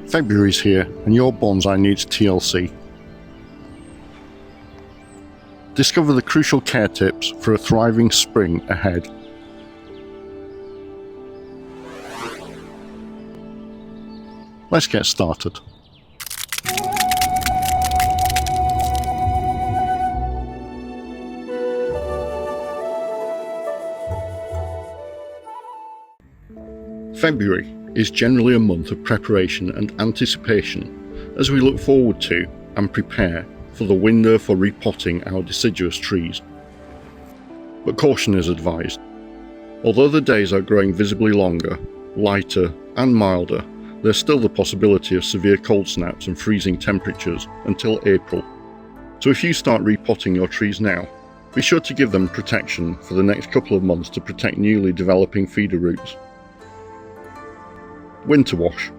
February's here and your bonsai needs TLC. Discover the crucial care tips for a thriving spring ahead. Let's get started. February is generally a month of preparation and anticipation as we look forward to and prepare for the window for repotting our deciduous trees. But caution is advised. Although the days are growing visibly longer, lighter and milder, there's still the possibility of severe cold snaps and freezing temperatures until April. So if you start repotting your trees now, be sure to give them protection for the next couple of months to protect newly developing feeder roots. Winter wash.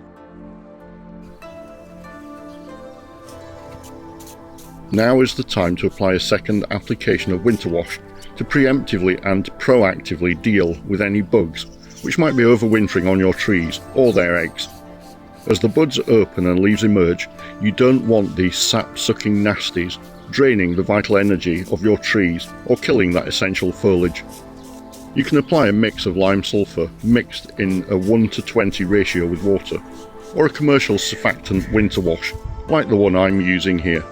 Now is the time to apply a second application of winter wash to preemptively and proactively deal with any bugs which might be overwintering on your trees or their eggs. As the buds open and leaves emerge, you don't want these sap-sucking nasties draining the vital energy of your trees or killing that essential foliage. You can apply a mix of lime sulphur mixed in a 1:20 ratio with water, or a commercial surfactant winter wash like the one I'm using here.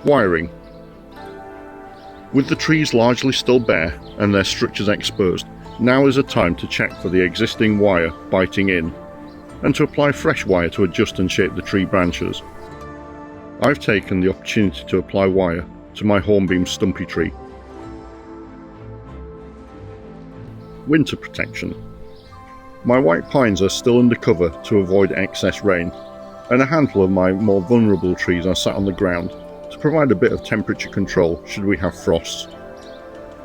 Wiring. With the trees largely still bare and their structures exposed, now is a time to check for the existing wire biting in, and to apply fresh wire to adjust and shape the tree branches. I've taken the opportunity to apply wire to my hornbeam stumpy tree. Winter protection. My white pines are still under cover to avoid excess rain, and a handful of my more vulnerable trees are sat on the ground to provide a bit of temperature control should we have frosts.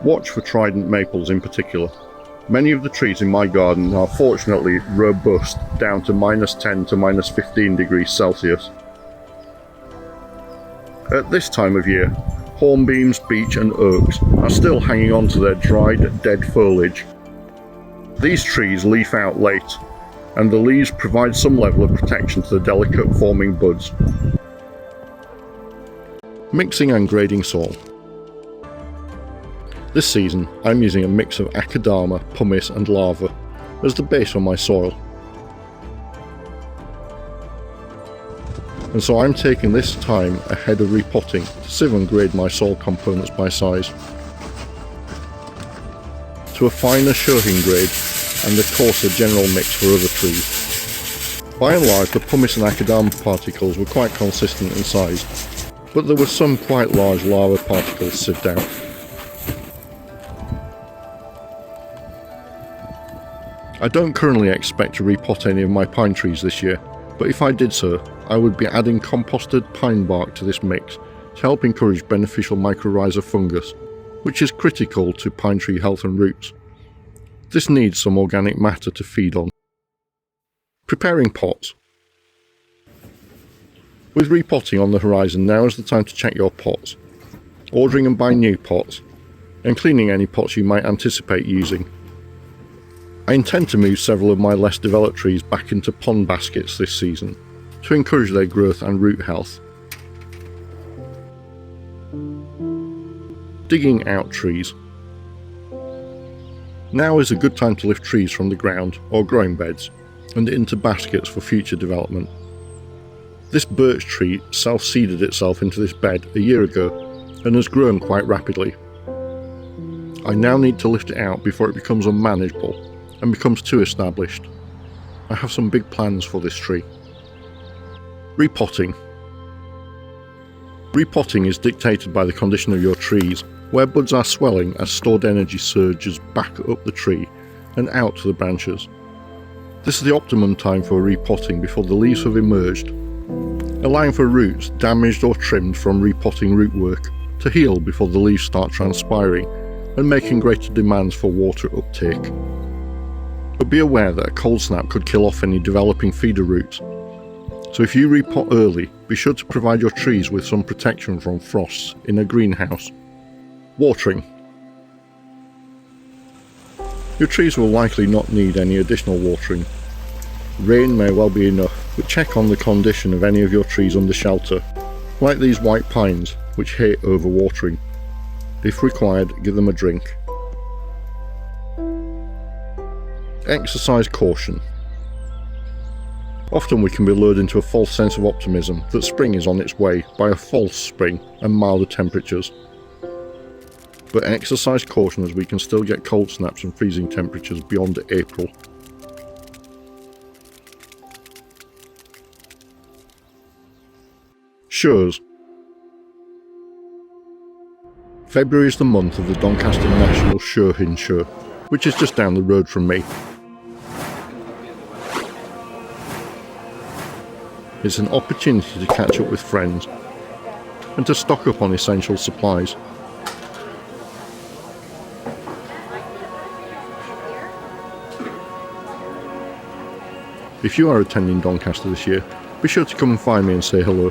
Watch for trident maples in particular. Many of the trees in my garden are fortunately robust down to -10 to -15 degrees Celsius. At this time of year, hornbeams, beech and oaks are still hanging on to their dried, dead foliage. These trees leaf out late, and the leaves provide some level of protection to the delicate forming buds. Mixing and grading soil. This season I'm using a mix of akadama, pumice and lava as the base on my soil. And so I'm taking this time ahead of repotting to sieve and grade my soil components by size to a finer Shohin grade and a coarser general mix for other trees. By and large the pumice and akadama particles were quite consistent in size, but there were some quite large lava particles sieved out. I don't currently expect to repot any of my pine trees this year, but if I did so, I would be adding composted pine bark to this mix to help encourage beneficial mycorrhiza fungus, which is critical to pine tree health and roots. This needs some organic matter to feed on. Preparing pots. With repotting on the horizon, now is the time to check your pots, ordering and buying new pots, and cleaning any pots you might anticipate using. I intend to move several of my less developed trees back into pond baskets this season to encourage their growth and root health. Digging out trees. Now is a good time to lift trees from the ground or growing beds and into baskets for future development. This birch tree self-seeded itself into this bed a year ago and has grown quite rapidly. I now need to lift it out before it becomes unmanageable and becomes too established. I have some big plans for this tree. Repotting. Repotting is dictated by the condition of your trees, where buds are swelling as stored energy surges back up the tree and out to the branches. This is the optimum time for repotting before the leaves have emerged, allowing for roots damaged or trimmed from repotting root work to heal before the leaves start transpiring and making greater demands for water uptake. But be aware that a cold snap could kill off any developing feeder roots. So if you repot early, be sure to provide your trees with some protection from frosts in a greenhouse. Watering. Your trees will likely not need any additional watering. Rain may well be enough, but check on the condition of any of your trees under shelter, like these white pines, which hate overwatering. If required, give them a drink. Exercise caution. Often we can be lured into a false sense of optimism that spring is on its way by a false spring and milder temperatures. But exercise caution, as we can still get cold snaps and freezing temperatures beyond April. Shores. February is the month of the Doncaster National Shirhin Show, which is just down the road from me. It's an opportunity to catch up with friends and to stock up on essential supplies. If you are attending Doncaster this year, be sure to come and find me and say hello.